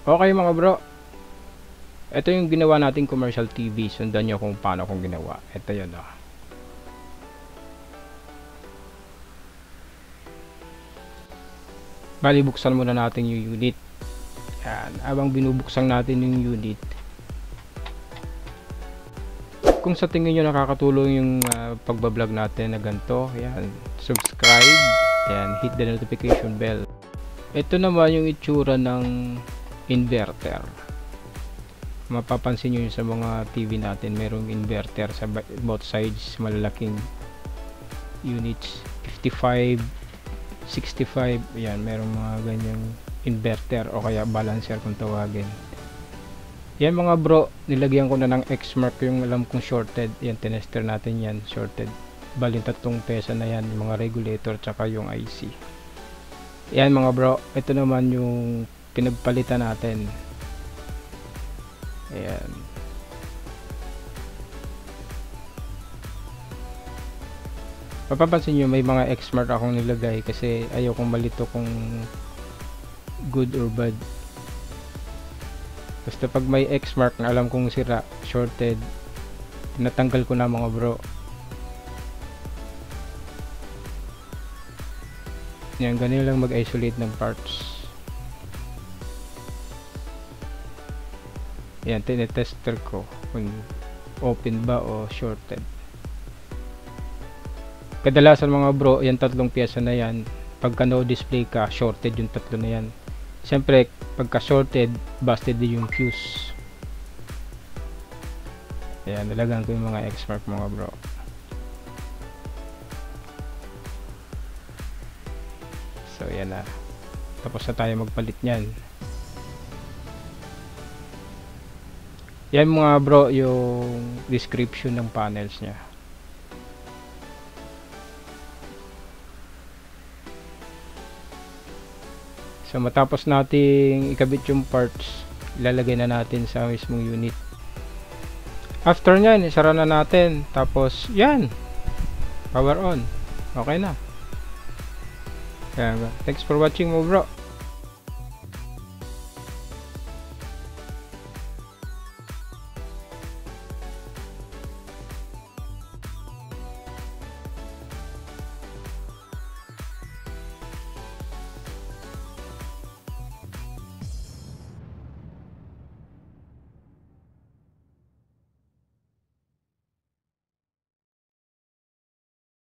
Okay mga bro, ito yung ginawa nating commercial TV. Sundan nyo kung paano kong ginawa. Ito yun oh. Bali buksan muna natin yung unit. Yan, habang binubuksan natin yung unit, kung sa tingin nyo nakakatulong yung pagbablog natin na ganito, yan, subscribe, yan, hit the notification bell. Ito naman yung itsura ng inverter. Mapapansin nyo sa mga TV natin, merong inverter sa both sides, malalaking units, 55, 65, yan, merong mga ganyang inverter o kaya balancer kung tawagin. Yan mga bro, nilagyan ko na ng X mark yung alam kong shorted. Yan, tinester natin yan, shorted. Bali 3 pesa na yan, yung mga regulator tsaka yung IC. Yan mga bro, ito naman yung pinagpalitan natin. Ayan. Mapapansin nyo may mga X mark akong nilagay kasi ayokong malito kung good or bad. Basta pag may X mark na alam kong sira, shorted, natanggal ko na mga bro. Yan, ganun lang mag-isolate ng parts. Yan, tinetester ko kung open ba o shorted. Kadalasan mga bro, yan 3 pyesa na yan, pagka no display ka, shorted yung 3 na yan. Siyempre, pagka shorted, busted din yung fuse. Ayan, nalagan ko yung mga X mark mga bro. So, yan na. Tapos na tayo magpalit nyan. Yan mga bro, yung description ng panels nya. So matapos nating ikabit yung parts, ilalagay na natin sa mismong unit. After nyan, isara na natin. Tapos yan, power on. Okay na. Kaya, thanks for watching mo bro.